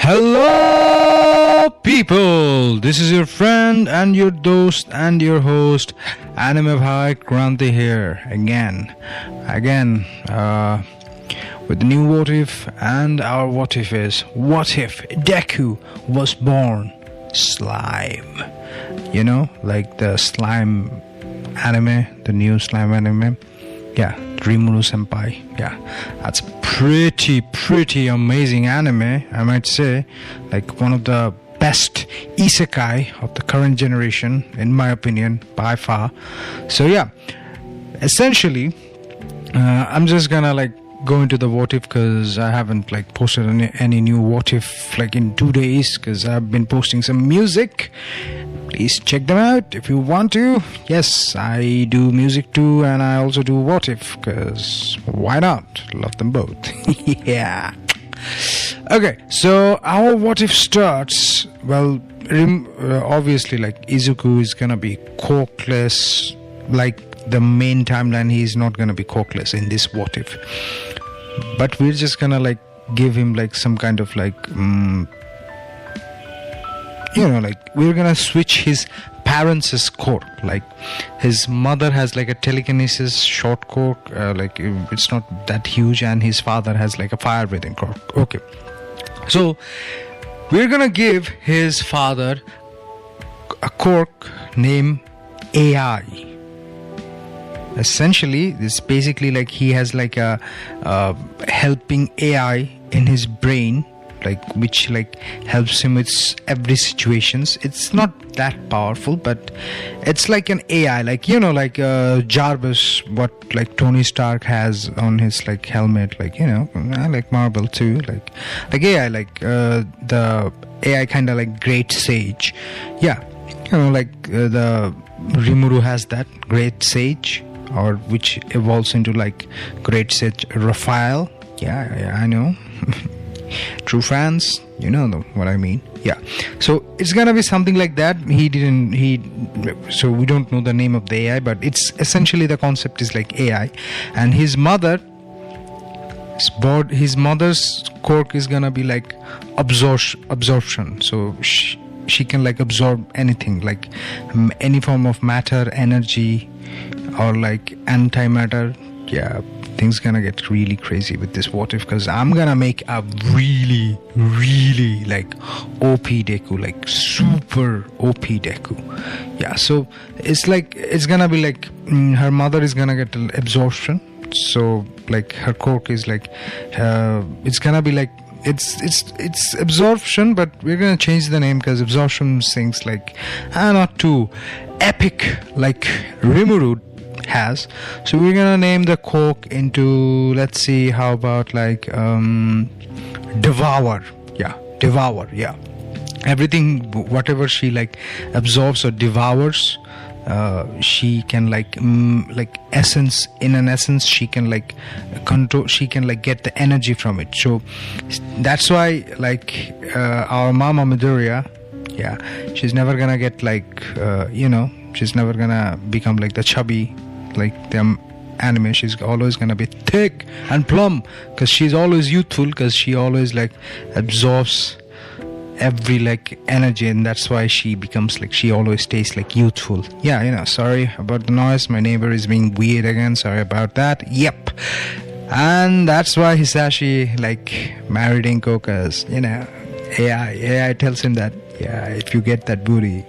Hello, people. This is your friend and your host Anime Bhai Kranti here again, with the new what if, and our what if is, what if Deku was born slime? You know, like the slime anime, the new slime anime. Yeah, Rimuru Senpai. Yeah, that's pretty amazing anime, I might say. Like one of the best isekai of the current generation, in my opinion, by far. So yeah, essentially, I'm just gonna like go into the what if because I haven't like posted any new what if like in 2 days because I've been posting some music. Please check them out if you want to. Yes, I do music too, and I also do what if because why not? Love them both. Yeah. Okay, so our what if starts. Well, obviously, like Izuku is gonna be corkless. Like the main timeline, he's not gonna be corkless in this what if. But we're just gonna like give him like some kind of like. Like we're gonna switch his parents' quirk. Like his mother has like a telekinesis short quirk, like it's not that huge, and his father has like a fire breathing quirk. Okay, so we're gonna give his father a quirk named AI. Essentially, this basically like he has like a helping AI in his brain, like which like helps him with every situations. It's not that powerful, but it's like an AI, like like Jarvis, what like Tony Stark has on his like helmet, like I like Marvel too, like AI, like the AI kind of like Great Sage. Yeah, the Rimuru has that Great Sage, or which evolves into like Great Sage Raphael. Yeah, I know. True fans, you know what I mean. Yeah, so it's gonna be something like that. So we don't know the name of the AI, but it's essentially the concept is like AI, and his mother's quirk is gonna be like absorption. So she can like absorb anything, like any form of matter, energy, or like antimatter. Yeah, things gonna get really crazy with this what if because I'm gonna make a really like OP Deku, like super OP Deku. Yeah, so it's gonna be like her mother is gonna get absorption, so like her quirk is like it's gonna be like it's absorption, but we're gonna change the name because absorption things like not too epic like Rimuru has. So we're gonna name the quirk into, let's see, how about like devour. Yeah, everything whatever she like absorbs or devours, she can like essence, in an essence she can like control, she can like get the energy from it. So that's why like our mama Midoriya, yeah, she's never gonna get like she's never gonna become like the chubby like the anime. She's always gonna be thick and plump because she's always youthful, because she always like absorbs every like energy, and that's why she becomes like, she always stays like youthful. Yeah, sorry about the noise, my neighbor is being weird again, sorry about that. Yep. And that's why Hisashi like married Inko, because AI tells him that if you get that booty,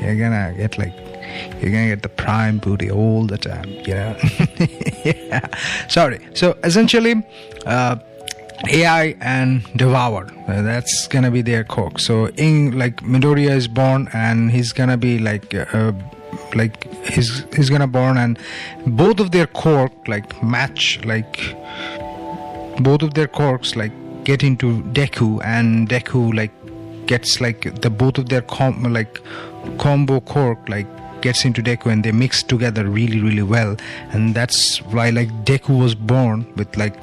you're gonna get the prime booty all the time, Yeah. Sorry. So essentially, AI and Devour, that's gonna be their quirk. So in like Midoriya is born, and he's gonna be like he's gonna born, and both of their quirk like match, like both of their quirks like get into Deku, and Deku like gets like the both of their combo quirk like gets into Deku, and they mix together really well, and that's why like Deku was born with like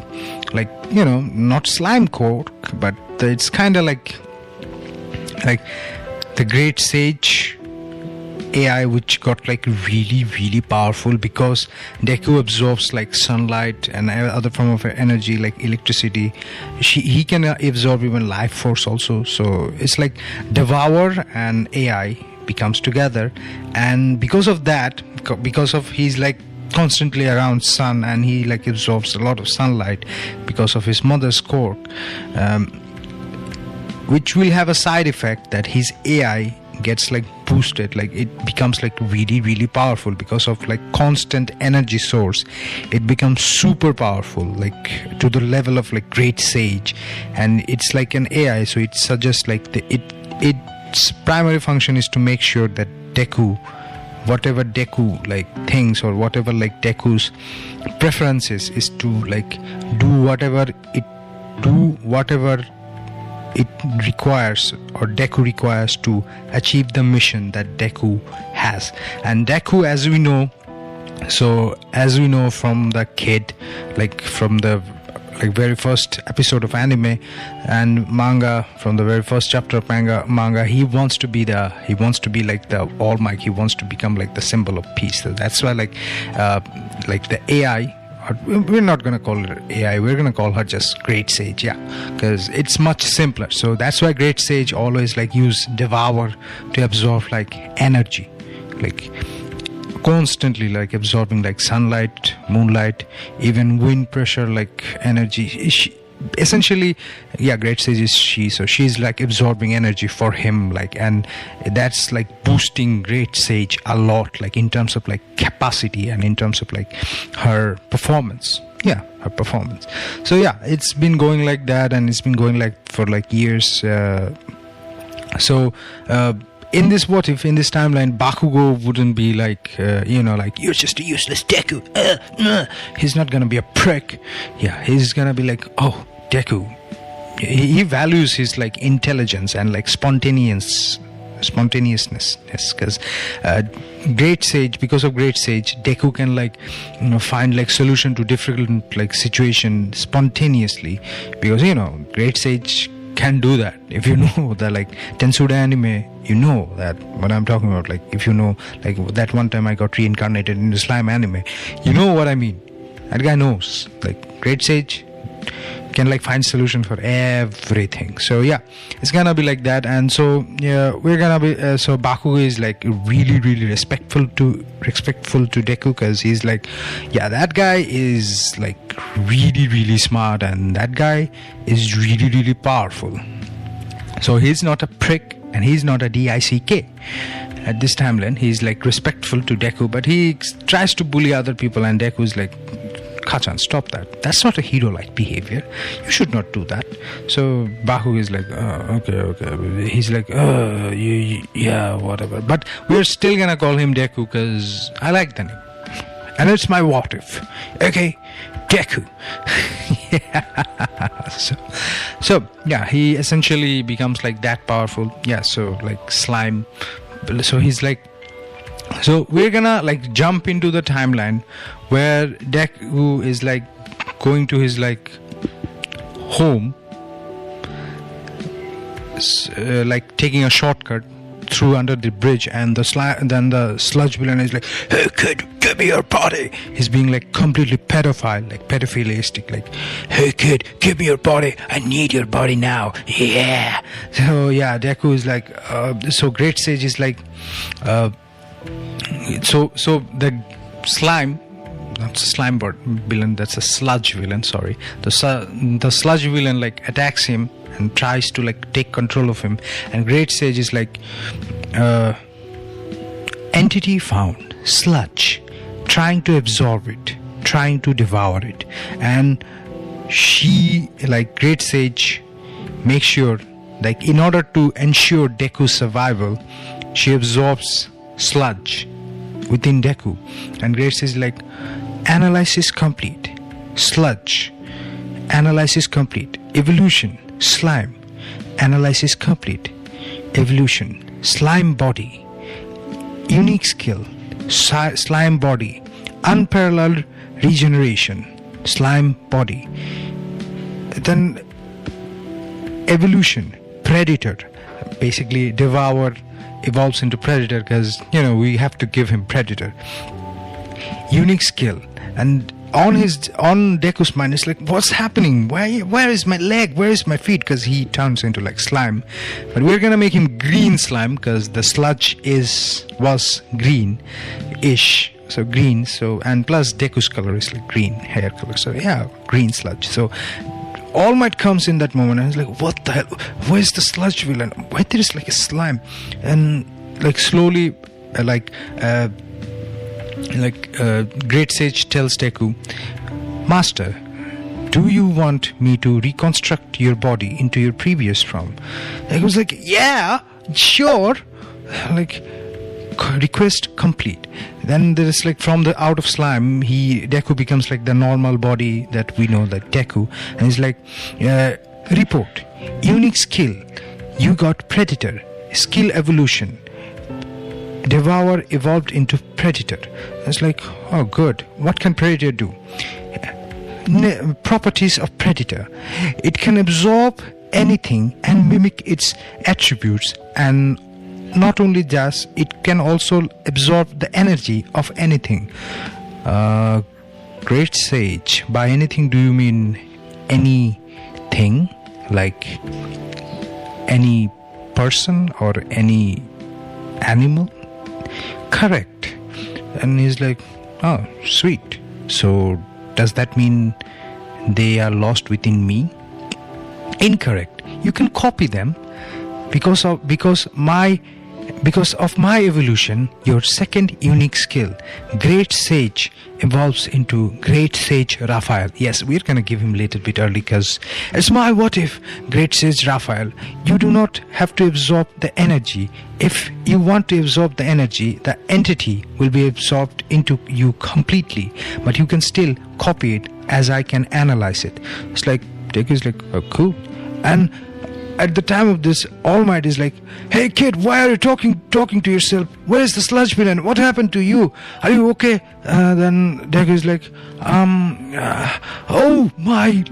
not slime quirk, but it's kind of like the Great Sage AI which got like really, really powerful because Deku absorbs like sunlight and other form of energy like electricity. He can absorb even life force also. So it's like Devour and AI becomes together, and because of that, because of he's like constantly around sun and he like absorbs a lot of sunlight because of his mother's quirk, which will have a side effect that his AI gets like boosted, like it becomes like really, really powerful because of like constant energy source. It becomes super powerful, like to the level of like great sage, and it's like an AI, so it suggests like its primary function is to make sure that Deku, whatever Deku like thinks or whatever like Deku's preferences is to like do whatever it requires or Deku requires to achieve the mission that Deku has. And Deku, as we know from the kid, like from the like very first episode of anime and manga, from the very first chapter of manga, he wants to be like the All Might. He wants to become like the symbol of peace. So that's why like the AI, we're not going to call her AI, we're going to call her just Great Sage, because it's much simpler. So that's why Great Sage always like use Devour to absorb like energy, like constantly like absorbing like sunlight, moonlight, even wind pressure, like energy. Essentially, Great Sage is she, so she's like absorbing energy for him, like, and that's like boosting Great Sage a lot, like in terms of like capacity and in terms of like her performance. Her performance. So it's been going like that, and it's been going like for like years. In this what if, in this timeline, Bakugo wouldn't be like, like, you're just a useless Deku. He's not gonna be a prick. He's gonna be like, oh, Deku. He values his like intelligence and like spontaneousness, because Great Sage, because of Great Sage, Deku can like find like solution to difficult like situation spontaneously, because Great Sage can do that. If you know the like Tensuda anime, you know that what I'm talking about. Like if you know, like that one time I got reincarnated in the slime anime, you know what I mean. That guy knows. Like Great Sage can like find solution for everything. So it's gonna be like that. And so we're gonna be so Bakugo is like really, really respectful to Deku, because he's like, that guy is like really, really smart, and that guy is really, really powerful. So he's not a prick and he's not a DICK. At this timeline, he's like respectful to Deku, but he tries to bully other people, and Deku's like, Kachan, stop that. That's not a hero-like behavior. You should not do that. So Bakugo is like, okay. He's like, whatever. But we're still gonna call him Deku because I like the name. And it's my what if. Okay, Deku. So he essentially becomes like that powerful. So like slime. So he's like, so we're gonna like jump into the timeline where Deku is like going to his like home, like taking a shortcut through under the bridge, and then the sludge villain is like, hey kid, give me your body. He's being like completely pedophile, like pedophilistic, like, hey kid, give me your body, I need your body now. So Deku is like, so Great Sage is like, so the slime, that's a slime villain, that's a sludge villain, sorry, the sludge villain like attacks him and tries to like take control of him, and Great Sage is like, entity found, sludge, trying to absorb it, trying to devour it. And she, like Great Sage, makes sure, like in order to ensure Deku's survival, she absorbs sludge within Deku. And Great Sage is like, analysis complete, sludge, analysis complete, evolution, slime, analysis complete, evolution, slime body, unique skill, slime body, unparalleled regeneration, slime body, then evolution, predator, basically devour, evolves into Predator because, we have to give him Predator. Unique skill. And on Deku's mind, it's like, what's happening? Where is my leg? Where is my feet? Because he turns into like slime. But we're gonna make him green slime because the sludge was green-ish. So green. And plus Deku's color is like green hair color. So yeah, green sludge. So All Might comes in that moment and he's like, what the hell? Where's the sludge villain? Why there is like a slime? And like slowly, Great Sage tells Deku, Master, do you want me to reconstruct your body into your previous form? Deku was like, yeah, sure. Like, request complete. Then there is like from the out of slime, Deku becomes like the normal body that we know, like Deku, and he's like, report, unique skill, you got Predator, skill evolution, Devour evolved into Predator. It's like, oh good, what can Predator do? Properties of Predator, it can absorb anything and mimic its attributes, and not only that, it can also absorb the energy of anything. Great Sage, by anything do you mean anything, like any person or any animal? Correct. And he's like, oh sweet, so does that mean they are lost within me? Incorrect. You can copy them because of my evolution. Your second unique skill, Great Sage, evolves into Great Sage Raphael. Yes, we're gonna give him a little bit early because it's my what if. Great Sage Raphael, you do not have to absorb the energy. If you want to absorb the energy, the entity will be absorbed into you completely, but you can still copy it as I can analyze it. It's like, Deku is like, oh cool. And at the time of this, All Might is like, hey kid, why are you talking to yourself? Where's the sludge villain? What happened to you? Are you okay? Then Deku is like, oh my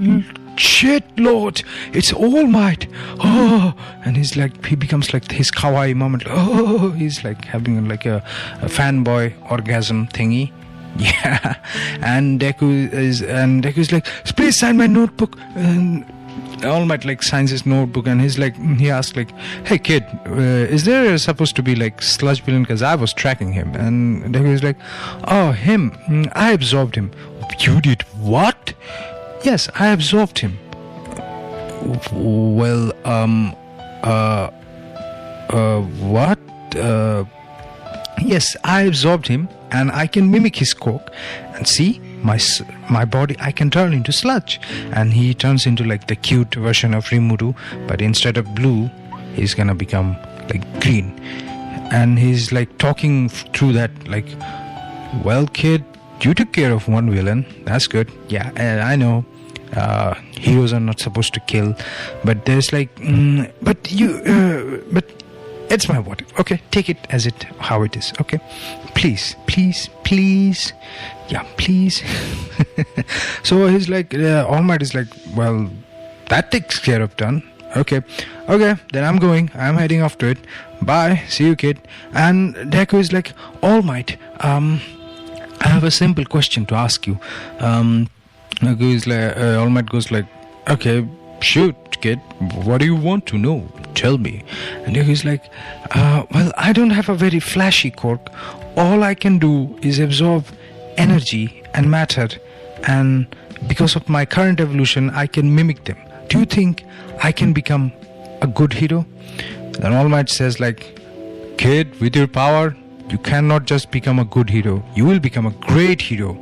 shit, Lord, it's All Might. Oh, and he's like, he becomes like his kawaii moment. Oh, he's like having like a fanboy orgasm thingy. Yeah, and Deku is like, please sign my notebook. And All Might like signs his notebook, and he asks like, hey kid, is there supposed to be like sludge villain? Because I was tracking him. And Deku is like, oh him, I absorbed him. You did what? Yes, I absorbed him. Well, what? Yes, I absorbed him, and I can mimic his quirk, and see, my body I can turn into sludge. And he turns into like the cute version of Rimuru, but instead of blue, he's gonna become like green. And he's like talking through that, like, well kid, you took care of one villain, that's good. Yeah, I know, heroes are not supposed to kill, but there's like, but it's my what if. Okay, take it as how it is. Okay, please, yeah, please. So he's like, All Might is like, well, that takes care of done. Okay, then I'm heading off to it. Bye, see you kid. And Deku is like, All Might, I have a simple question to ask you. Deku is like, All Might goes like, okay, shoot kid, what do you want to know? Tell me. And Deku is like, well, I don't have a very flashy quirk. All I can do is absorb energy and matter, and because of my current evolution, I can mimic them. Do you think I can become a good hero? Then All Might says like, kid, with your power, you cannot just become a good hero. You will become a great hero.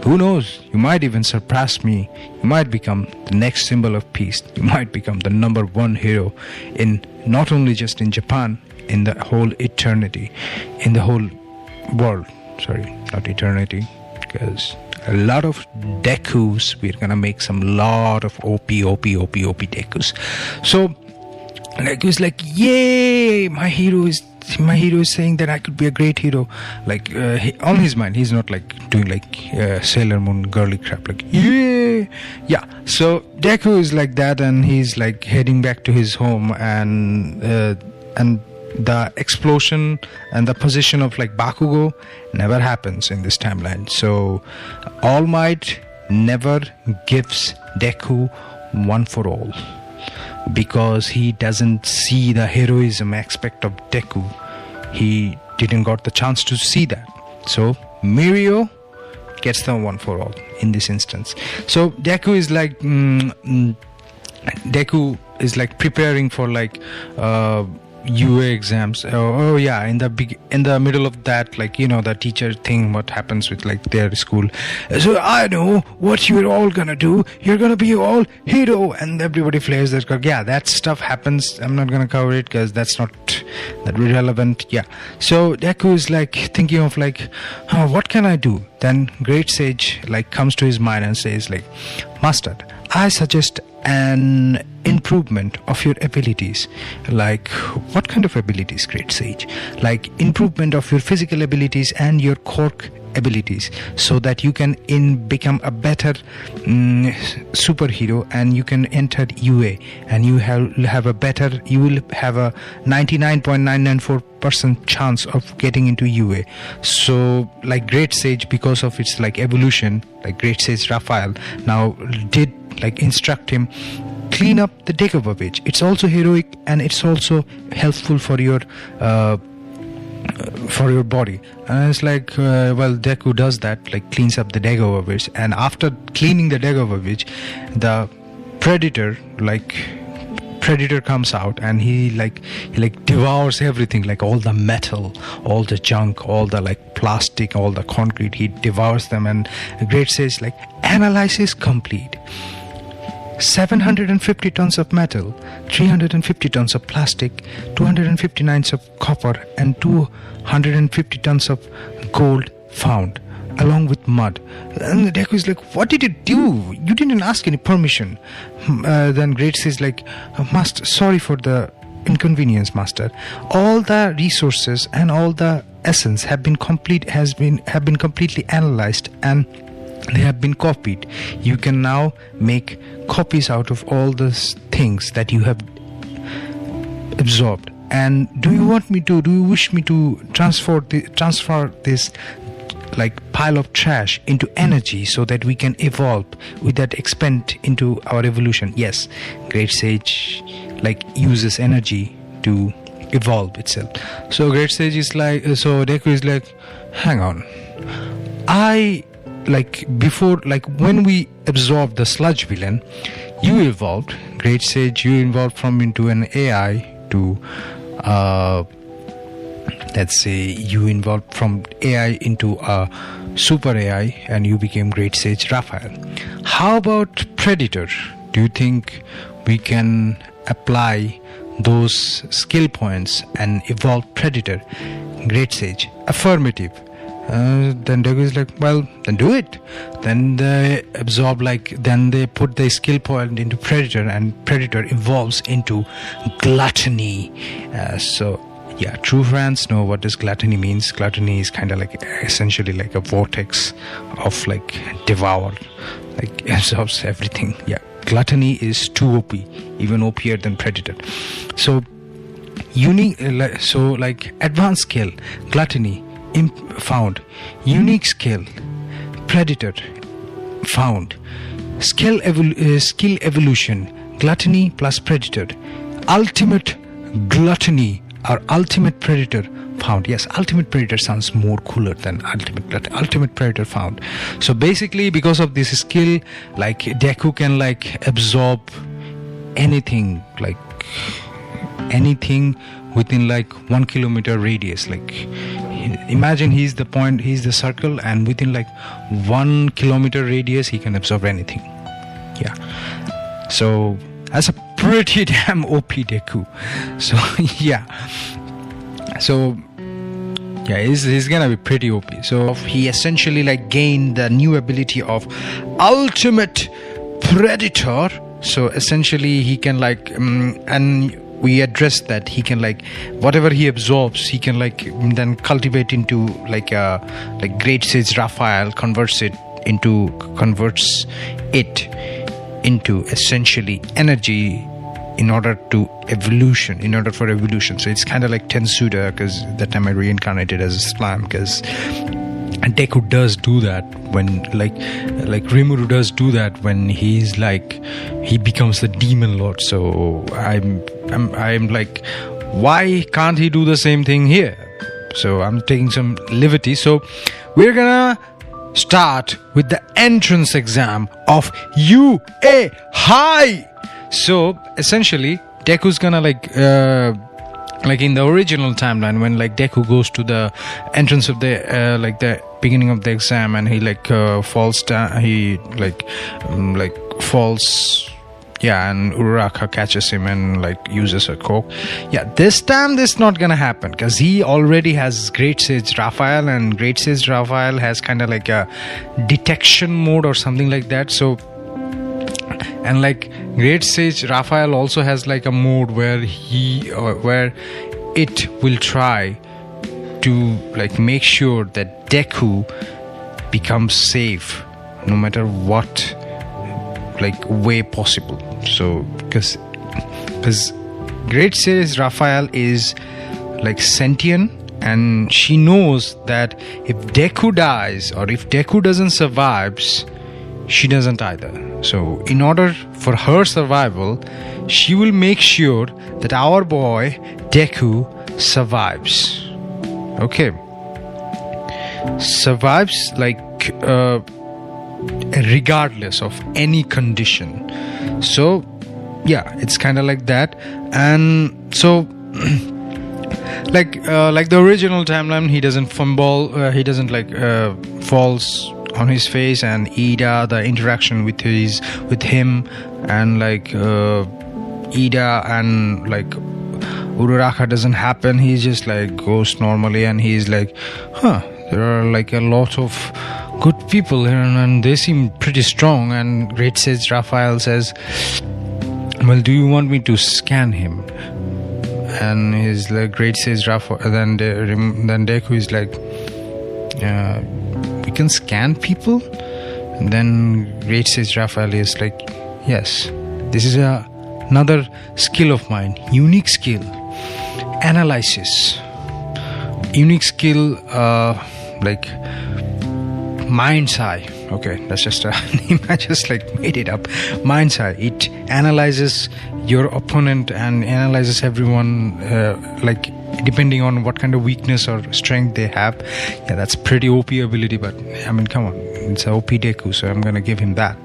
Who knows? You might even surpass me. You might become the next symbol of peace. You might become the number one hero in not only just in Japan, in the whole eternity, in the whole world. Sorry, not eternity, because a lot of Dekus, we're gonna make some lot of OP Dekus. So Deku's like, yay, my hero is saying that I could be a great hero. Like, on his mind, he's not like doing like Sailor Moon girly crap, like, yeah. So Deku is like that, and he's like heading back to his home, and the explosion and the position of like Bakugo never happens in this timeline. So All Might never gives Deku one for all, because he doesn't see the heroism aspect of Deku. He didn't got the chance to see that. So Mirio gets the one for all in this instance. So Deku is like preparing for like UA exams. In the middle of that, like, you know, the teacher thing, what happens with like their school. So I know what you're all gonna do. You're gonna be all hero, and everybody flares their car. Yeah, that stuff happens. I'm not gonna cover it because that's not that relevant. Yeah. So Deku is like thinking of like, oh, what can I do? Then Great Sage like comes to his mind and says like, Master, I suggest an improvement of your abilities. Like, what kind of abilities, Great Sage? Like improvement of your physical abilities and your quirk abilities, so that you can become a better superhero, and you can enter UA, and you will have a 99.994% chance of getting into UA. So like Great Sage, because of its like evolution, like Great Sage Raphael now did like instruct him, clean up the Dagobah page. It's also heroic, and it's also helpful for your body. And it's like, well, Deku does that, like cleans up the Dagobah page, and after cleaning the Dagobah page, the Predator comes out, and he devours everything, like all the metal, all the junk, all the like plastic, all the concrete. He devours them, and Great Sage like, analysis complete. 750 tons of metal, 350 tons of plastic, 259 tons of copper, and 250 tons of gold found, along with mud. And the Deku is like, what did you do? You didn't ask any permission. Then Great says like, Master, sorry for the inconvenience, Master. All the resources and all the essence have been completely analyzed, and they have been copied. You can now make copies out of all the things that you have absorbed. And do you wish me to transfer this like pile of trash into energy, so that we can evolve with that expand into our evolution? Yes, Great Sage like uses energy to evolve itself. So Great Sage is like, so Deku is like, hang on, before, like when we absorbed the sludge villain, you evolved, Great Sage, you evolved from into an AI to let's say you evolved from AI into a super AI, and you became Great Sage Raphael. How about Predator? Do you think we can apply those skill points and evolve Predator? Great Sage, affirmative. Then Deku is like, well, then do it. Then they absorb, then they put the skill point into Predator, and Predator evolves into gluttony. So yeah, true fans know what this gluttony means. Gluttony is kind of like essentially like a vortex of like devour, like absorbs everything. Yeah, gluttony is too OP, even OPier than Predator. So unique, so like advanced skill, gluttony found. Unique skill, Predator found. Skill evolution, gluttony plus Predator. Ultimate gluttony or ultimate Predator found. Yes, ultimate Predator sounds more cooler than ultimate Predator found. So basically, because of this skill, like Deku can like absorb anything, like anything within like 1 kilometer radius. Like imagine he's the circle, and within like 1 kilometer radius he can absorb anything. Yeah, so that's a pretty damn OP Deku. So yeah, he's gonna be pretty OP. So he essentially like gained the new ability of ultimate Predator. So essentially he can like and we addressed that he can like whatever he absorbs, he can like then cultivate into like Great Sage Raphael converts it into essentially energy in order for evolution. So it's kind of like Tensuda, because that time I reincarnated as a slime, because Deku does do that when like Rimuru does do that when he's like he becomes the demon lord. So I'm like, why can't he do the same thing here? So I'm taking some liberty. So we're gonna start with the entrance exam of UA High. So essentially Deku's gonna like in the original timeline, when like Deku goes to the entrance of the like the beginning of the exam, and he like falls down, he like falls, and Uraraka catches him and like uses a coke. This time this is not gonna happen, because he already has Great Sage Raphael, and Great Sage Raphael has kind of like a detection mode or something like that. So, and like Great Sage Raphael also has like a mode where where it will try to like make sure that Deku becomes safe no matter what like way possible. So because Great Sage Raphael is like sentient, and she knows that if Deku dies or if Deku doesn't survive, she doesn't either. So in order for her survival, she will make sure that our boy Deku survives. Okay, survives like regardless of any condition. So it's kind of like that. And so like the original timeline, he doesn't fumble, he doesn't like falls on his face, and Ida, the interaction with him and like Ida and like Uraraka doesn't happen. He just like goes normally, and he's like, there are like a lot of good people here, and they seem pretty strong. And Great Sage Raphael says, well, do you want me to scan him? And he's like, Great Sage Raphael, then Deku is like, we can scan people? And then Great Sage Raphael is like, yes, this is another skill of mine, unique skill, analysis, unique skill, like mind's eye. Okay, that's just a name I just like made it up. Mind's eye. It analyzes your opponent and analyzes everyone like depending on what kind of weakness or strength they have. That's pretty OP ability, but I mean, come on, it's a OP Deku, so I'm gonna give him that.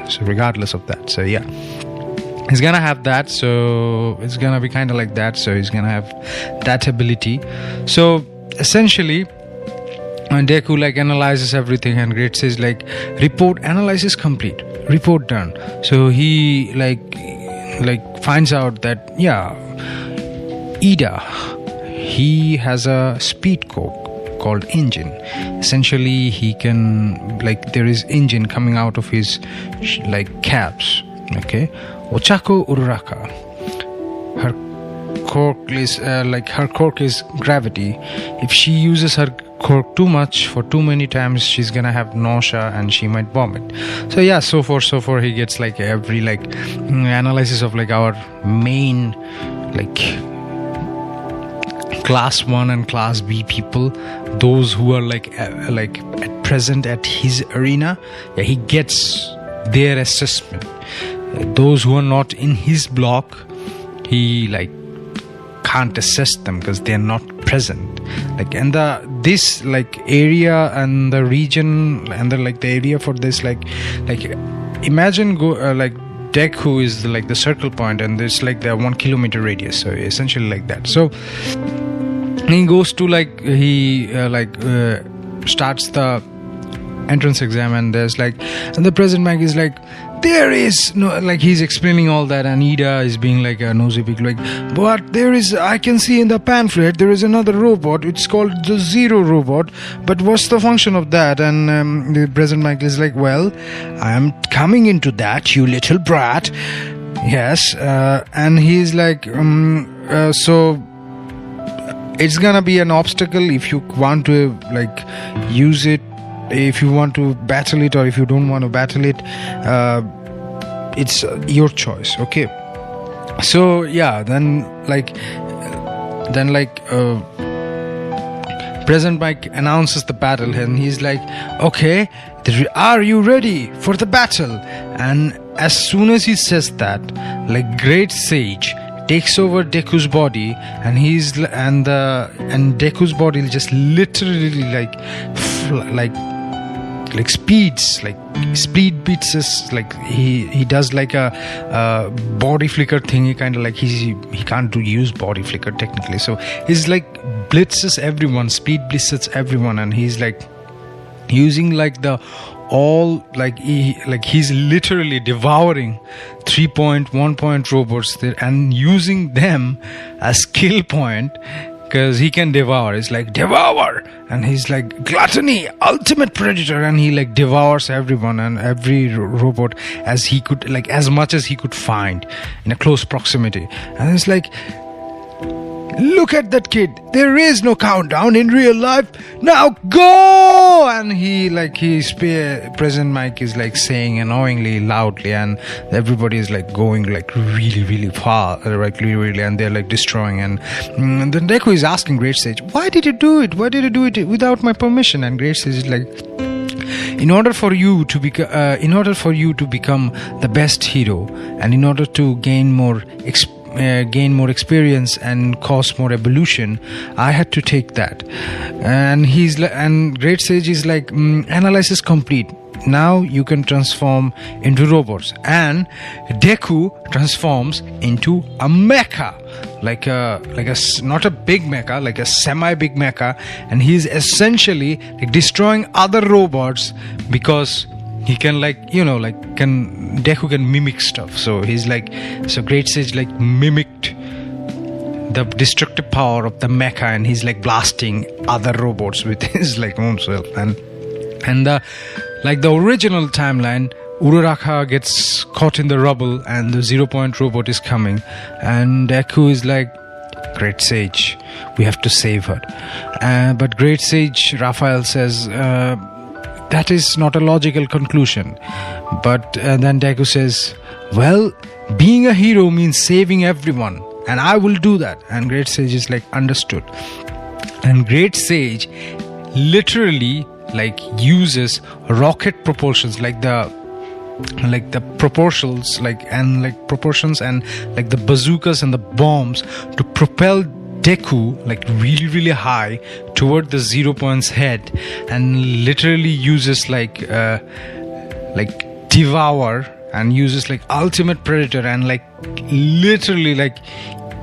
So regardless of that, so he's gonna have that. So it's gonna be kind of like that. So he's gonna have that ability. So essentially, when Deku like analyzes everything, and Great says like, report analysis complete, report done. So he like finds out that Ida, he has a speed coke called engine. Essentially he can like, there is engine coming out of his like calves. Okay, Ochako Uraraka, her quirk is her quirk is gravity. If she uses her quirk too much for too many times, she's gonna have nausea and she might vomit. So so far he gets like every like analysis of like our main like class 1 and class B people, those who are like at present at his arena. He gets their assessment. Those who are not in his block, he like can't assess them because they're not present. Like, and this like area and the region and the area for this like imagine like Deku is like the circle point, and there's like the 1 kilometer radius. So essentially like that. So he goes to like starts the entrance exam, and there's like, and the president Mag is like, there is no, like he's explaining all that, and Ida is being like a nosy pig, like, but there is, I can see in the pamphlet there is another robot, it's called the Zero robot, but what's the function of that? And the president Mag is like, well, I'm coming into that, you little brat. Yes. And he's like, so it's gonna be an obstacle if you want to like use it, if you want to battle it, or if you don't want to battle it, it's your choice. Okay, So yeah, then President Mike announces the battle, and he's like, okay, are you ready for the battle? And as soon as he says that, like, Great Sage takes over Deku's body, and Deku's body just literally like speeds, like speed beats us, like he does like a body flicker thing. He kind of like he can't use body flicker technically, so he's like blitzes everyone, speed blitzes everyone, and he's like using like the all like he's literally devouring 3.1 point robots there and using them as skill point, because he can devour. It's like devour, and he's like gluttony, ultimate predator, and he like devours everyone and every robot as he could, like as much as he could find in a close proximity. And it's like, look at that kid, there is no countdown in real life, now go! And President Mike is like saying annoyingly loudly, and everybody is like going like really far, like really, and they're like destroying, and then Deku is asking Great Sage, why did you do it without my permission? And Great Sage is like, in order for you to become the best hero, and in order to gain more experience and cause more evolution, I had to take that. And Great Sage is like, analysis complete, now you can transform into robots. And Deku transforms into a mecha, like a not a big mecha, like a semi-big mecha, and he's essentially like destroying other robots, because he can Deku can mimic stuff. So Great Sage like mimicked the destructive power of the mecha, and he's like blasting other robots with his like own self. And the original timeline, Uraraka gets caught in the rubble, and the 0 point robot is coming, and Deku is like, Great Sage, we have to save her. But Great Sage Raphael says, that is not a logical conclusion. But then Deku says, well, being a hero means saving everyone, and I will do that. And Great Sage is like, understood. And Great Sage literally like uses rocket propulsions, like the proportions, proportions and like the bazookas and the bombs to propel Deku like really high toward the 0 point's head, and literally uses like devour, and uses like ultimate predator, and like literally like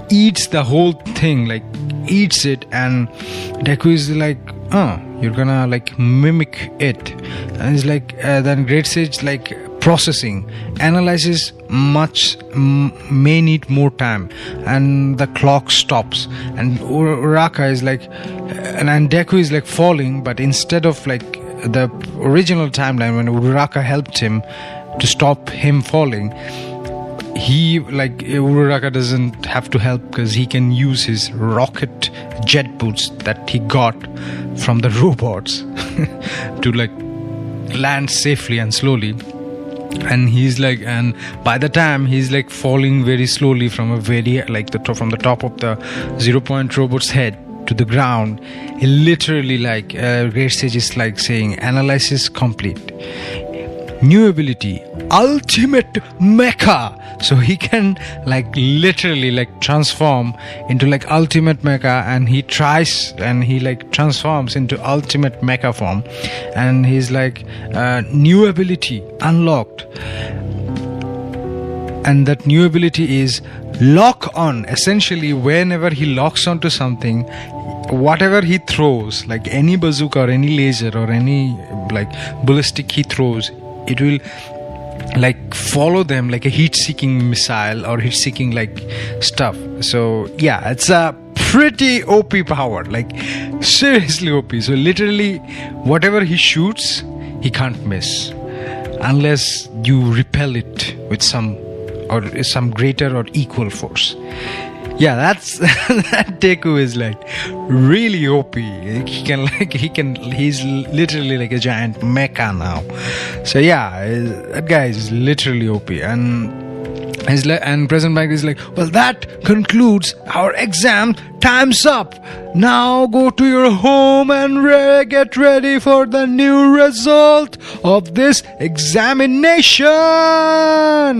eats the whole thing, like eats it. And Deku is like, oh, you're gonna like mimic it. And it's like then Great Sage like processing, analyzes may need more time, and the clock stops, and Uraraka is like, and Deku is like falling, but instead of like the original timeline when Uraraka helped him to stop him falling, Uraraka doesn't have to help, because he can use his rocket jet boots that he got from the robots to like land safely and slowly. And he's like, and by the time he's like falling very slowly from from the top of the 0 point robot's head to the ground, he literally like Great Sage is like saying, analysis complete, new ability, ultimate mecha. So he can like literally like transform into like ultimate mecha, and he tries and he like transforms into ultimate mecha form, and he's like, new ability unlocked. And that new ability is lock on. Essentially, whenever he locks onto something, whatever he throws, like any bazooka or any laser or any like ballistic he throws, it will like follow them like a heat-seeking missile or heat-seeking like stuff. So yeah, it's a pretty OP power, like seriously OP. So literally whatever he shoots, he can't miss unless you repel it with some greater or equal force. Yeah, that's that Deku is like really OP. He's literally like a giant mecha now. So yeah, that guy is literally OP. And He's like, and President Mike is like, well, that concludes our exam. Time's up. Now go to your home and get ready for the new result of this examination.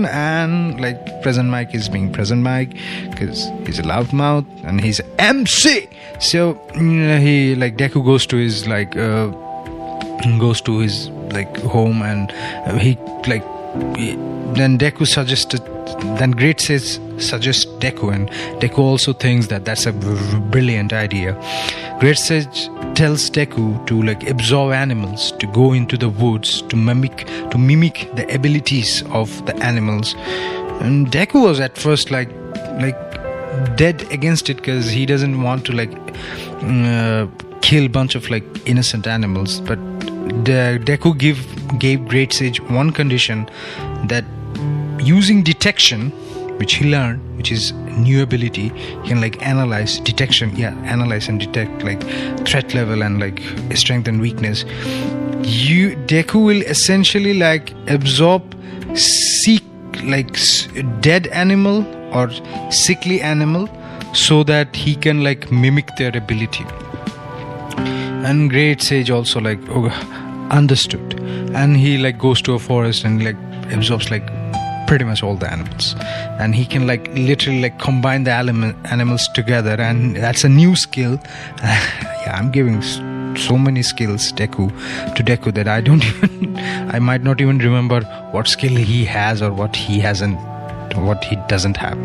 And like President Mike is being President Mike because he's a loudmouth and he's MC. So he like Deku goes to his home, and then Deku suggested. Then Great Sage suggests Deku, and Deku also thinks that that's a brilliant idea. Great Sage tells Deku to like absorb animals, to go into the woods, to mimic the abilities of the animals. And Deku was at first like dead against it because he doesn't want to kill bunch of like innocent animals. But Deku gave Great Sage one condition, that using detection, which he learned, which is a new ability, he can like analyze and detect like threat level and like strength and weakness. Deku will essentially like absorb dead animal or sickly animal so that he can like mimic their ability. And Great Sage also like understood, and he like goes to a forest and like absorbs like pretty much all the animals, and he can like literally like combine the animals together, and that's a new skill. I'm giving so many skills to Deku that I might not even remember what skill he has or what he hasn't, what he doesn't have.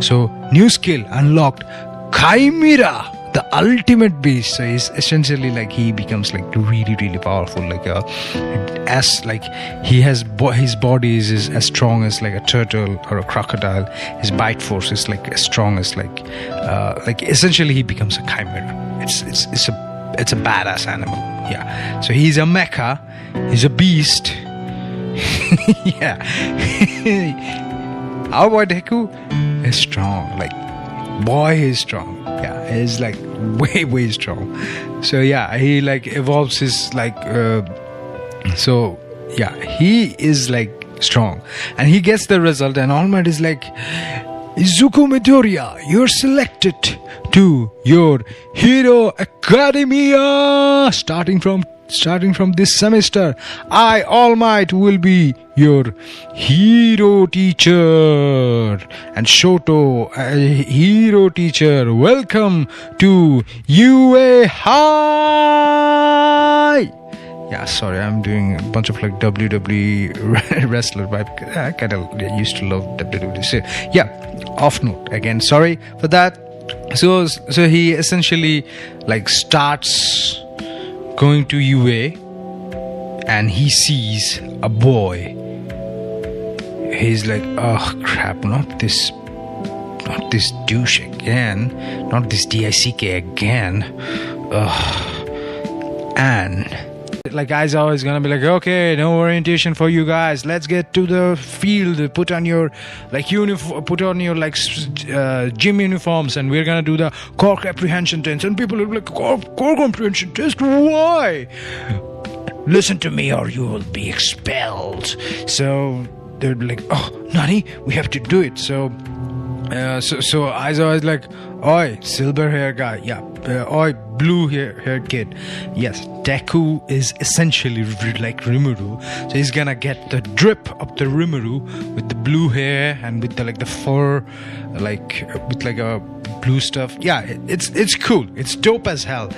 So new skill unlocked, Chimera, the ultimate beast. So he's essentially like he becomes like really really powerful, like as like he has his body is as strong as like a turtle or a crocodile. His bite force is like as strong as like essentially he becomes a chimera. It's a badass animal. Yeah, so he's a mecha, he's a beast. Yeah. Our boy Deku is strong, like boy is strong. Yeah, he's like way strong. So yeah, he like evolves his like so yeah, he is like strong, and he gets the result, and All Might is like, Izuku Midoriya, you're selected to your Hero Academia. Starting from this semester, I, All Might, will be your hero teacher. And Shoto, hero teacher, welcome to UA High. Yeah, sorry, I'm doing a bunch of like WWE wrestler, but I kind of used to love WWE. So yeah, off note again, sorry for that. So he essentially like starts going to UA, and he sees a boy. He's like, oh crap, not this douche again, not this DICK again. And like guys are always gonna be like, okay, no orientation for you guys, let's get to the field, put on your like uniform, put on your like gym uniforms, and we're gonna do the core comprehension test. And people are like, core comprehension test, why? Listen to me or you will be expelled. So they're like, oh Nani, we have to do it. So Aizawa is like, oi, silver hair guy, yeah, oi, blue hair kid. Yes, Deku is essentially like Rimuru, so he's gonna get the drip of the Rimuru with the blue hair and with the like the fur, like with like a blue stuff. Yeah, it's cool, it's dope as hell.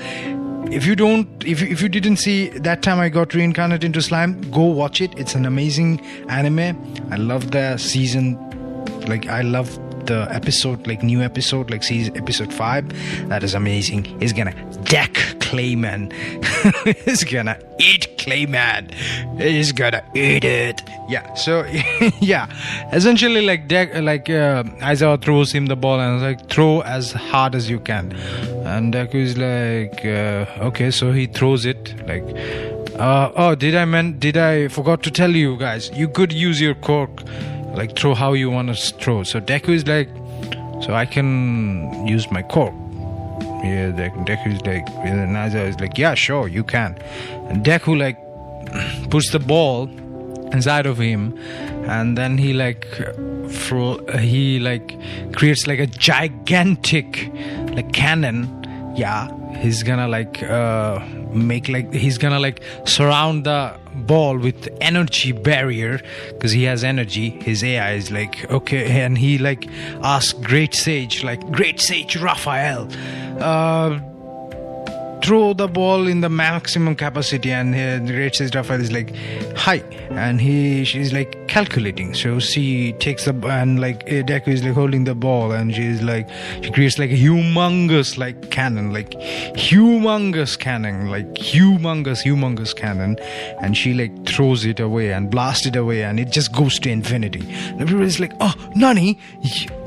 If you didn't see that time I got reincarnated into slime, go watch it. It's an amazing anime. I love the season, like I love the episode, like new episode, like season episode 5. That is amazing. He's gonna deck Clayman. He's gonna eat Clayman. He's gonna eat it. Yeah, so yeah, essentially like Aizawa throws him the ball and was like, throw as hard as you can. And Deku is like, okay, so he throws it like, did I forgot to tell you guys, you could use your cork, like throw how you want to throw. So Deku is like, so I can use my cork. Yeah, Deku is like, Aizawa is like, yeah, sure, you can. And Deku like puts the ball inside of him, and then he creates like a gigantic like cannon. Yeah, he's gonna he's gonna surround the ball with energy barrier, because he has energy. His AI is like, okay, and he asks Great Sage Raphael, throw the ball in the maximum capacity, and the Great Sage Raphael is like, hi, and she's like calculating. So she takes the, and Deku is like holding the ball, and she creates like a humongous cannon, humongous cannon, and she throws it away and blasts it away, and it just goes to infinity. And everybody's like, oh, Nani,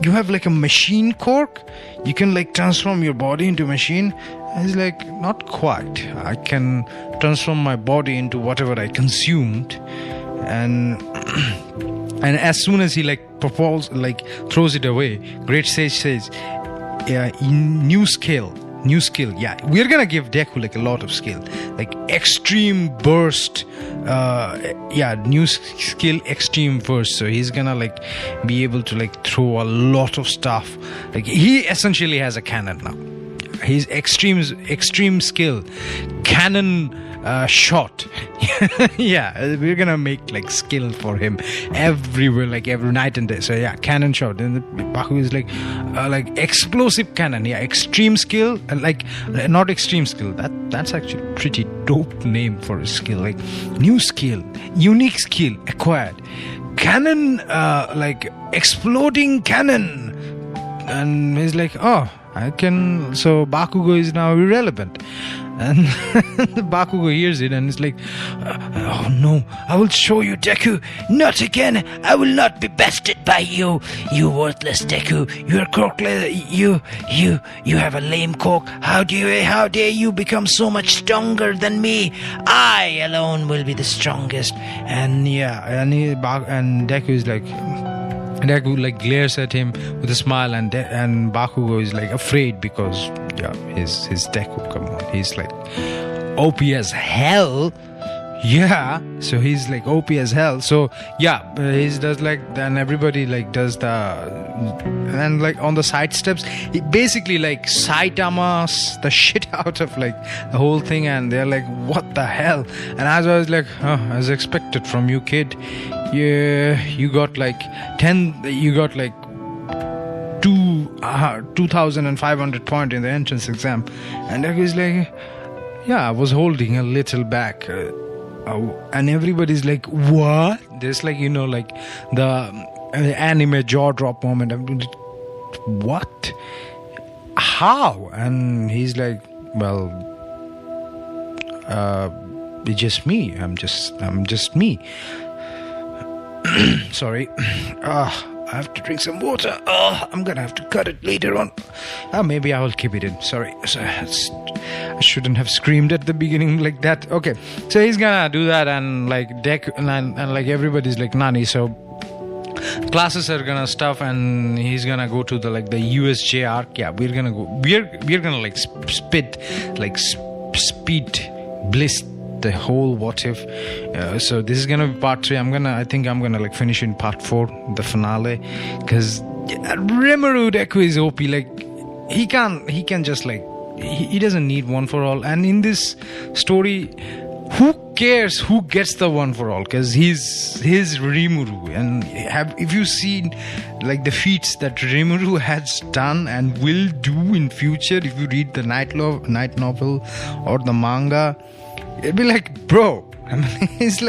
you have like a machine cork? You can transform your body into a machine? And he's like, not quite. I can transform my body into whatever I consumed. And as soon as he throws it away, Great Sage says, yeah, new skill. Yeah, we're gonna give Deku a lot of skill, extreme burst. New skill, extreme burst. So he's gonna be able to throw a lot of stuff. He essentially has a cannon now. His extreme skill, cannon shot. Yeah, we're gonna make skill for him everywhere, every night and day. So yeah, cannon shot. And Baku is like explosive cannon. Yeah, extreme skill, and not extreme skill. That's actually pretty dope name for a skill. New skill, unique skill acquired, cannon, exploding cannon. And he's like, oh, I can. So Bakugo is now irrelevant. And Bakugo hears it and is like, oh no, I will show you, Deku. Not again. I will not be bested by you. You worthless Deku. You're corkless. You have a lame cork. How dare you become so much stronger than me? I alone will be the strongest. And yeah, and Deku is like, Deku glares at him with a smile, and Bakugo is afraid, because his Deku, come on, he's OP as hell. Yeah, so he's OP as hell. So yeah, he does then everybody does the, and on the side steps, he basically Saitamas the shit out of the whole thing, and they're what the hell? And as I was as expected from you, kid. Yeah, you got 2,500 points in the entrance exam. And Deku is yeah, I was holding a little back. And everybody's what? There's the anime jaw drop moment. What? How? And he's well, it's just me. I'm just me. Sorry. I have to drink some water. I'm gonna have to cut it later on. Maybe I will keep it in. Sorry. I shouldn't have screamed at the beginning like that. Okay. So he's gonna do that, and Deku and everybody's Nani. So classes are gonna stuff, and he's gonna go to the USJ arc. Yeah, we're gonna go. We're gonna speed bliss the whole what if. So this is gonna be part 3. I think I'm gonna finish in part 4, the finale, because Rimuru Deku is OP. He can just he doesn't need one for all. And in this story, who cares who gets the one for all, because he's Rimuru. And if you seen the feats that Rimuru has done and will do in future, if you read the night novel or the manga, it'd be bro, I mean, it's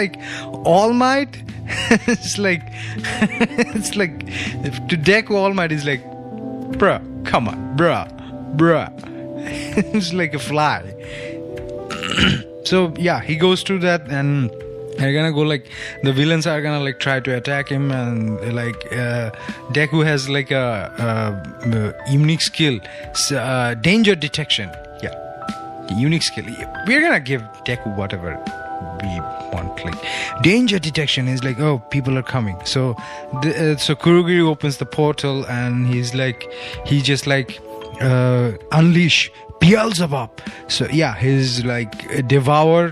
All Might. It's to Deku, All Might is bruh, come on, bruh. It's a fly. So yeah, he goes through that, and they're gonna go the villains are gonna try to attack him, and Deku has a unique skill, danger detection. Unique skill. We're gonna give Deku whatever we want. Danger detection is oh, people are coming. So Kurogiri opens the portal, and he's he just unleash Beelzebub. So yeah, his devour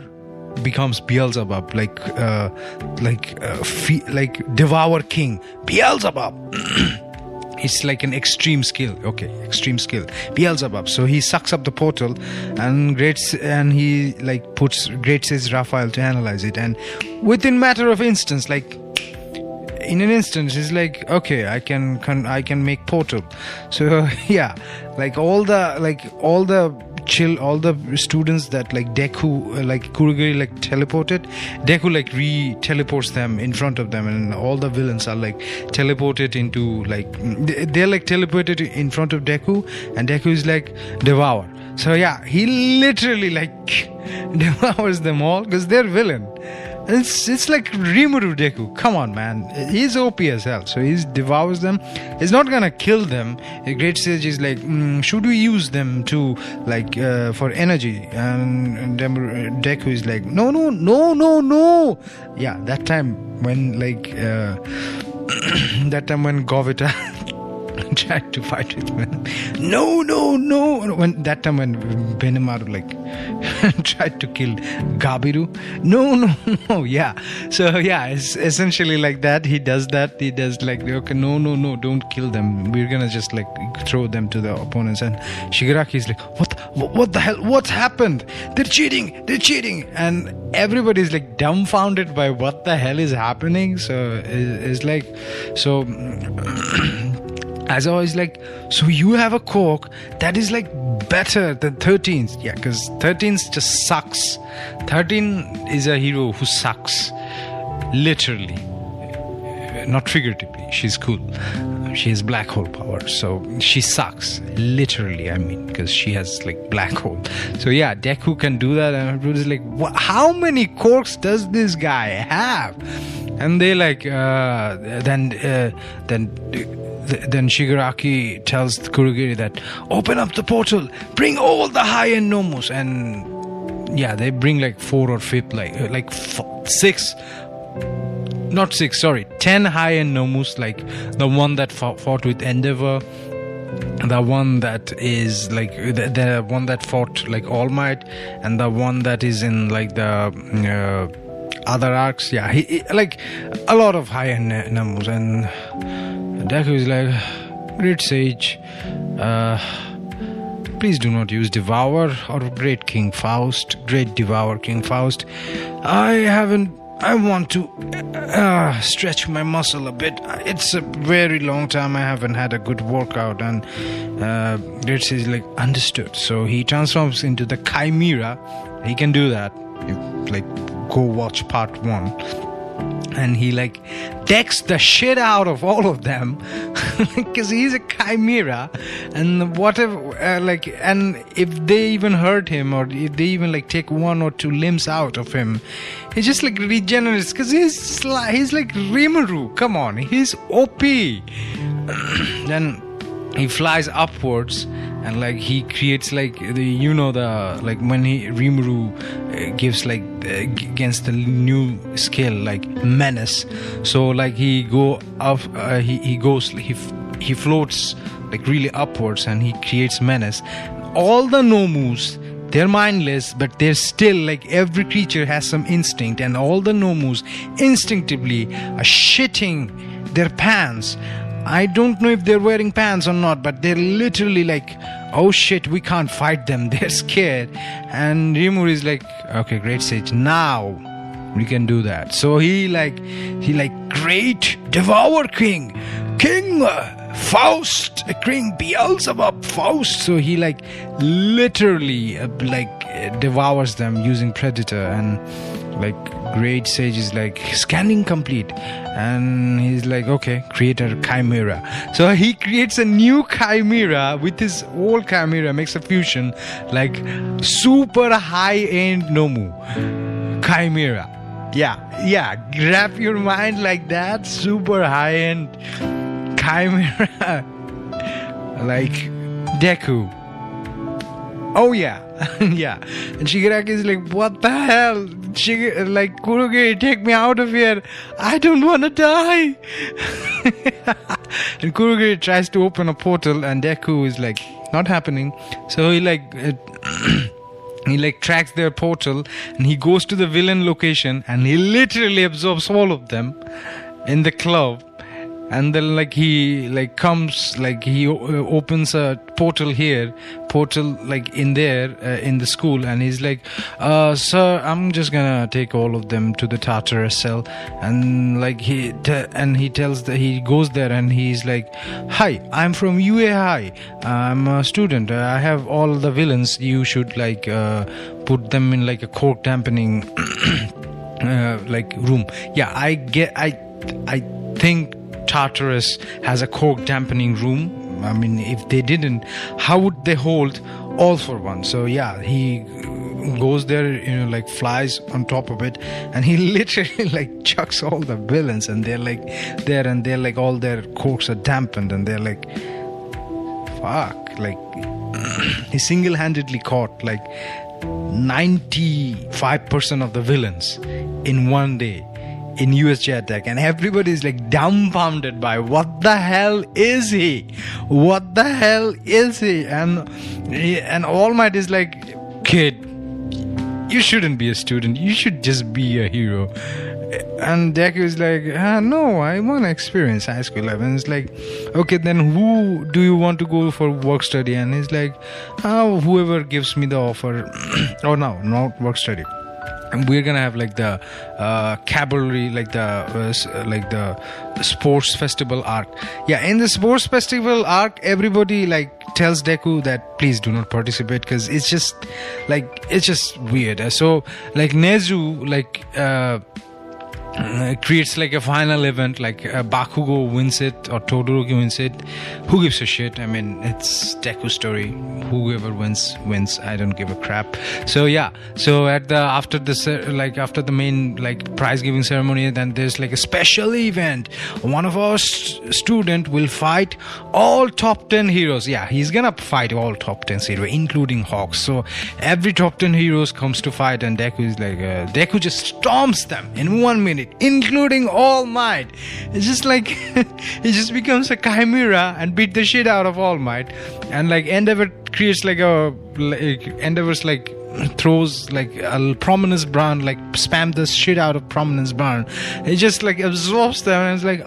becomes Beelzebub, Devour King Beelzebub. It's like an extreme skill. Okay, extreme skill. Beelzebub. So he sucks up the portal, and he like puts Great Sage Raphael to analyze it, and within matter of instance, like in an instant, he's like, okay, I can make portal. So yeah, like all the students that like Deku, like Kurogiri like teleported, Deku like re-teleports them in front of them, and all the villains are like teleported into like, they're like teleported in front of Deku, and Deku is like devour. So yeah, he literally like devours them all because they're villain. It's like Rimuru Deku. Come on, man. He's OP as hell. So he devours them. He's not gonna kill them. A Great Sage is like, should we use them to like for energy? And Deku is like, no. Yeah, that time when like that time when Govita tried to fight with Venom. No. When Benimaru like tried to kill Gabiru. No. Yeah. So yeah, it's essentially like that. He does that. He does like, okay, no, don't kill them. We're gonna just like throw them to the opponents. And Shigaraki is like, what the hell? What's happened? They're cheating. And everybody's like dumbfounded by what the hell is happening. So it's like, so. As always, like, so you have a Coke that is like better than 13's. Yeah, because 13's just sucks. 13 is a hero who sucks. Literally. Not figuratively. She's cool. She has black hole power. So she sucks. Literally, I mean, because she has like black hole. So yeah, Deku can do that. And everybody's like, how many Corks does this guy have? And they like, then Shigaraki tells Kurogiri that open up the portal, bring all the high-end Nomus, and yeah, they bring like 4 or 5, like 6, not 6, sorry, 10 high-end Nomus, like the one that fought with Endeavor, the one that is like the one that fought like All Might, and the one that is in like the other arcs. Yeah, he like a lot of high-end Nomus. And Deku is like, Great Sage, please do not use Devour or Great Devour King Faust. I want to stretch my muscle a bit. It's a very long time I haven't had a good workout. And Great Sage is like, understood. So he transforms into the Chimera. He can do that. You like go watch part 1. And he like decks the shit out of all of them because he's a chimera, and whatever and if they even hurt him, or if they even like take 1 or 2 limbs out of him, he just like regenerates because he's like Rimuru. Come on, he's OP. Then he flies upwards, and like he creates like like when Rimuru gives like against the new skill like menace. So like he floats like really upwards, and he creates menace. All the Nomus, they're mindless, but they're still like, every creature has some instinct, and all the Nomus instinctively are shitting their pants. I don't know if they're wearing pants or not, but they're literally like, oh shit, we can't fight them. They're scared. And Rimuru is like, okay, Great Sage, now we can do that. So he Great Devour King Faust, King Beelzebub Faust. So he like literally devours them using Predator, and like Great Sage is like scanning complete, and he's like, okay, create a Chimera. So he creates a new Chimera with his old Chimera, makes a fusion, like super high-end Nomu Chimera. Yeah, grab your mind like that, super high-end Chimera, like Deku. Oh yeah. Yeah. And Shigaraki is like, what the hell? Like, Kurogiri, take me out of here. I don't want to die. And Kurogiri tries to open a portal, and Deku is like, not happening. So he like he like tracks their portal and he goes to the villain location and he literally absorbs all of them in the club. And then like he like comes, like he opens a portal like in there in the school, and he's like, sir, I'm just gonna take all of them to the Tartarus cell. And like he goes there and he's like, hi, I'm from UA High, I'm a student, I have all the villains, you should like put them in like a cork dampening like room. Yeah, I think Tartarus has a cork dampening room. I mean, if they didn't, how would they hold All for One? So yeah, he goes there, like flies on top of it, and he literally like chucks all the villains, and they're like there, and they're like all their corks are dampened, and they're like, fuck, like he single-handedly caught like 95% of the villains in one day in USJ Attack, and everybody's like dumbfounded by what the hell is he? What the hell is he? And All Might is like, kid, you shouldn't be a student, you should just be a hero. And Deku is like, no, I want to experience high school life. And it's like, okay, then who do you want to go for work study? And he's like, whoever gives me the offer. Oh no, not work study. And we're gonna have like the cavalry, like the sports festival arc. Yeah, in the sports festival arc, everybody like tells Deku that please do not participate because it's just weird. So like Nezu creates like a final event, like Bakugo wins it or Todoroki wins it. Who gives a shit? I mean, it's Deku's story. Whoever wins. I don't give a crap. So yeah, so after the main like prize giving ceremony, then there's like a special event. One of our student will fight all top 10 heroes. Yeah, he's gonna fight all top 10 heroes, including Hawks. So every top 10 heroes comes to fight, and Deku is like, Deku just storms them in 1 minute, including All Might. It's just like he just becomes a chimera and beat the shit out of All Might. And like Endeavor creates like Endeavor's like throws like a Prominence Brown, like spam the shit out of Prominence Brown. It just like absorbs them, and it's like,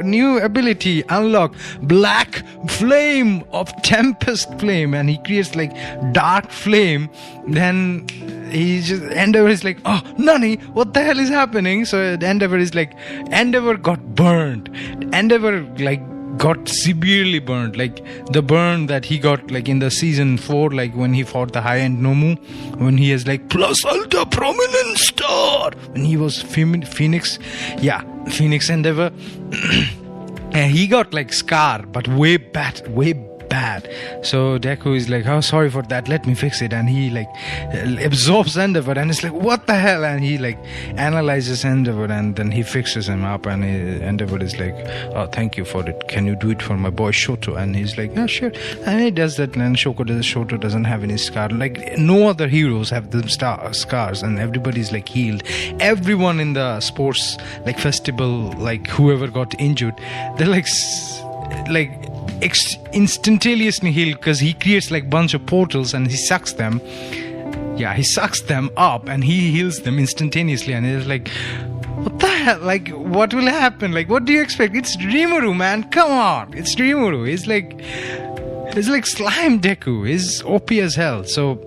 new ability unlock, Black Flame of Tempest Flame, and he creates like Dark Flame. Then Endeavor is like, Nani, what the hell is happening? So Endeavor is like, Endeavor got burned. Endeavor like got severely burned, like the burn that he got like in the season 4, like when he fought the high-end Nomu, when he has like plus ultra prominent star, when he was Phoenix Endeavor. And he got like scar, but way bad. So Deku is like, sorry for that, let me fix it. And he like absorbs Endeavor, and it's like, what the hell? And he like analyzes Endeavor, and then he fixes him up, and Endeavor is like, thank you for it, can you do it for my boy Shoto? And he's like, yeah, sure. And he does that, and Shoto doesn't have any scar. Like no other heroes have the scars, and everybody's like healed. Everyone in the sports like festival, like whoever got injured, they're like instantaneously healed, because he creates like bunch of portals and he sucks them up, and he heals them instantaneously. And it's like, what the hell, like what will happen? Like, what do you expect? It's Rimuru, man, come on, it's Rimuru. It's like slime Deku is OP as hell. So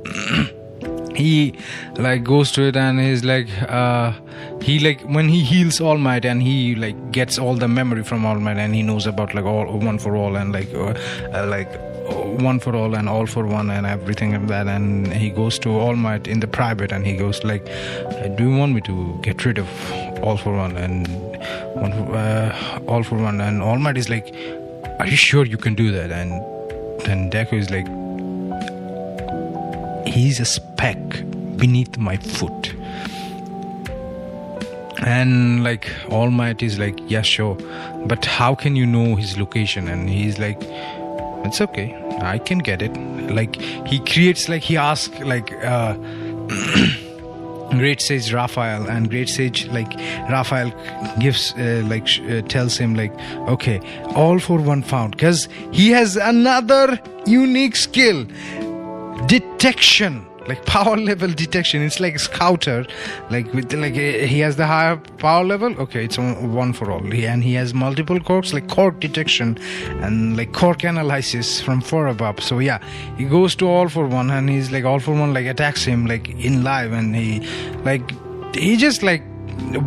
he like goes to it, and he's like he like when he heals All Might, and he like gets all the memory from All Might, and he knows about like all one for all, and like one for all and all for one and everything like that. And he goes to All Might in the private, and he goes like, do you want me to get rid of all for one and all for one? And All Might is like, are you sure you can do that? And then Deku is like, he's a speck beneath my foot. And like All Might is like, yeah, sure, but how can you know his location? And he's like, it's okay, I can get it. Like he creates, like he asks like Great Sage Raphael, and Great Sage like Raphael gives tells him like, okay, all for one found, because he has another unique skill, detection like power level detection. It's like scouter, like with like he has the higher power level. Okay, it's one for all. And he has multiple quirks, like quirk detection and like quirk analysis from far above. So yeah, he goes to All For One, and he's like All For One like attacks him like in live, and he just like.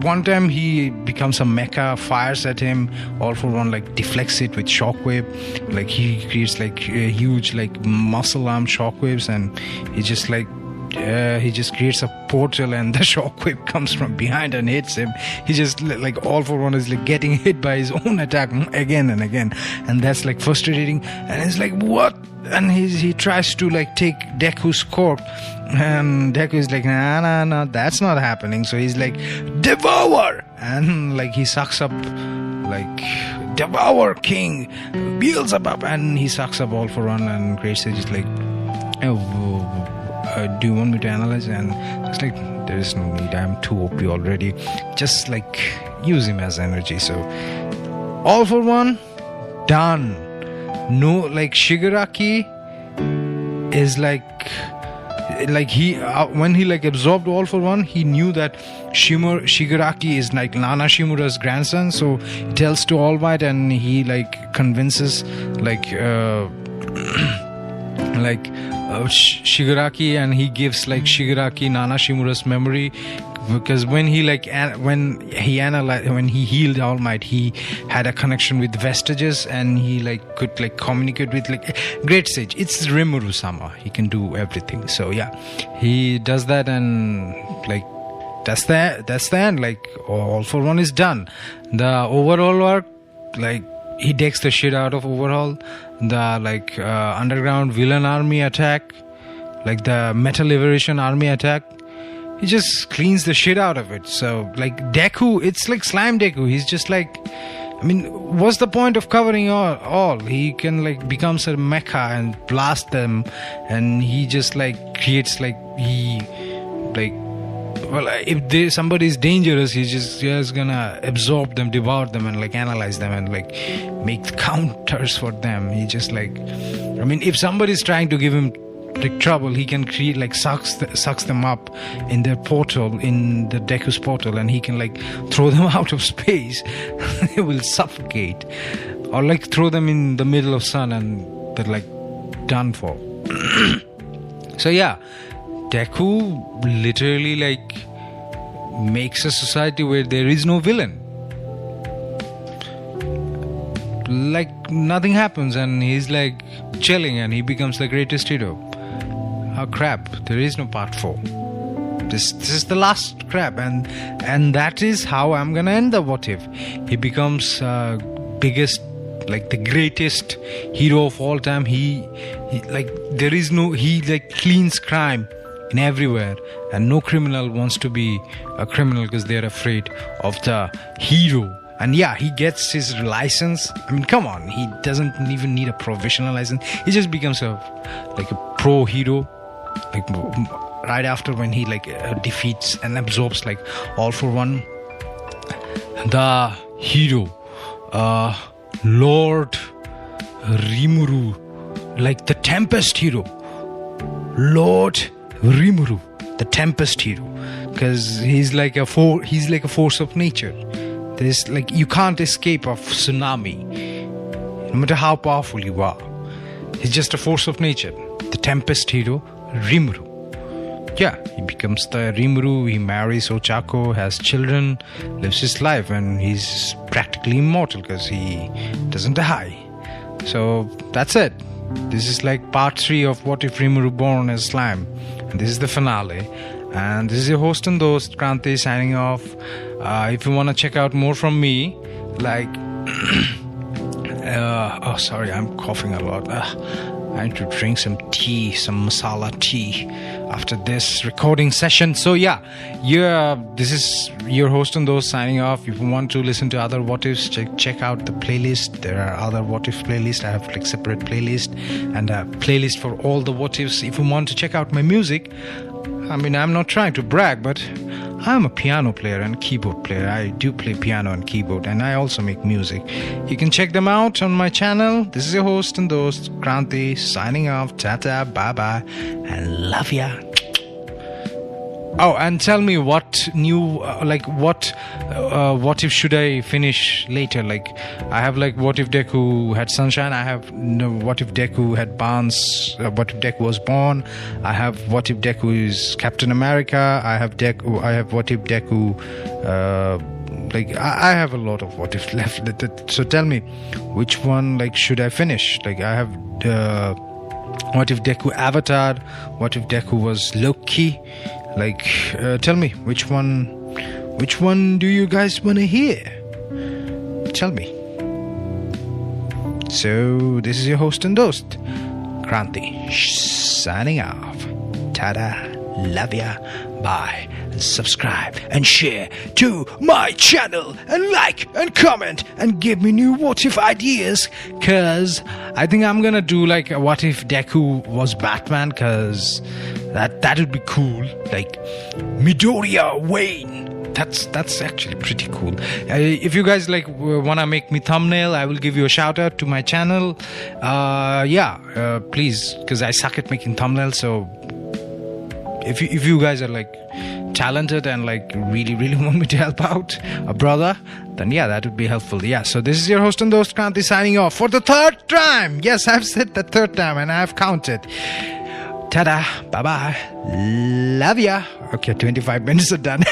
One time he becomes a mecha, fires at him. All For One like deflects it with shockwave. Like he creates like huge like muscle arm shockwaves, and he just creates a portal, and the shockwave comes from behind and hits him. He just like All For One is like getting hit by his own attack again and again, and that's like frustrating. And it's like, what? And he tries to like take Deku's quirk, and Deku is like, nah, that's not happening. So he's like, devour, and like he sucks up like devour King Beelzebub, and he sucks up All For One and creates it just like, do you want me to analyze? And it's like, there is no need, I'm too OP already, just like use him as energy. So All For One done. No, like Shigaraki is like he when he like absorbed All For One, he knew that Shigaraki is like Nana Shimura's grandson, so he tells to All Might, and he like convinces Shigaraki, and he gives like Shigaraki Nana Shimura's memory, because when he healed All Might, he had a connection with vestiges, and he like could like communicate with like great sage. It's Rimuru Sama, he can do everything. So yeah, he does that, and like that's the end. Like All For One is done. The overall arc, like he takes the shit out of overhaul. The like underground villain army attack, like the Meta Liberation army attack, he just cleans the shit out of it. So like Deku, it's like slime Deku. He's just like, I mean, what's the point of covering all? He can like becomes a mecha and blast them, and he just like creates like if somebody is dangerous, he's just gonna absorb them, devour them, and like analyze them, and like make counters for them. He just like, I mean, if somebody is trying to give him like trouble, he can create like sucks them up in their portal, in the Deku's portal, and he can like throw them out of space. They will suffocate, or like throw them in the middle of sun, and they're like done for. So yeah, Deku literally like makes a society where there is no villain. Like nothing happens, and he's like chilling, and he becomes the greatest hero. Oh crap, there is no part 4. This is the last crap, and that is how I'm gonna end the What If. He becomes biggest, like the greatest hero of all time. He like there is no, he like cleans crime in everywhere, and no criminal wants to be a criminal because they're afraid of the hero. And yeah, he gets his license. I mean, come on, he doesn't even need a provisional license. He just becomes a pro hero, like right after when he like defeats and absorbs like All For One. The hero, Lord Rimuru, like the Tempest hero, Lord Rimuru, the Tempest hero, because he's like a force of nature. There's like, you can't escape a tsunami, no matter how powerful you are. He's just a force of nature. The Tempest hero, Rimuru. Yeah, he becomes the Rimuru. He marries Ochako, has children, lives his life, and he's practically immortal because he doesn't die. So that's it. This is like part 3 of What If Rimuru Born as Slime, and this is the finale. And this is your host and host Kranti signing off. If you want to check out more from me, like oh sorry, I'm coughing a lot. I need to drink some tea, some masala tea after this recording session. So yeah, this is your host and host signing off. If you want to listen to other What Ifs, check out the playlist. There are other What If playlists. I have like separate playlist and a playlist for all the What Ifs. If you want to check out my music, I mean, I'm not trying to brag, but I'm a piano player and keyboard player. I do play piano and keyboard, and I also make music. You can check them out on my channel. This is your host and host, Kranti, signing off. Ta-ta, bye-bye, and love ya. Oh, and tell me what new, what if should I finish later? Like, I have like, what if Deku had sunshine? I have no, what if Deku had Barnes? What if Deku was born? I have what if Deku is Captain America? I have Deku. I have what if Deku. I have a lot of what if left. So tell me, which one like should I finish? Like, I have what if Deku Avatar? What if Deku was Loki? Like, tell me, which one do you guys want to hear? Tell me. So, this is your host and host, Kranti, signing off. Tada, love ya, bye. Subscribe and share to my channel and like and comment and give me new what if ideas, cause I think I'm gonna do like a what if Deku was Batman, cause that would be cool. Like Midoriya Wayne, that's actually pretty cool. If you guys like wanna make me thumbnail, I will give you a shout out to my channel. Please, cause I suck at making thumbnails. So if you guys are like talented and like really want me to help out a brother, then yeah, that would be helpful. Yeah, so this is your host and host Kranti signing off for the third time. Yes, I've said the third time and I've counted. Tada, bye bye, love ya. Okay, 25 minutes are done.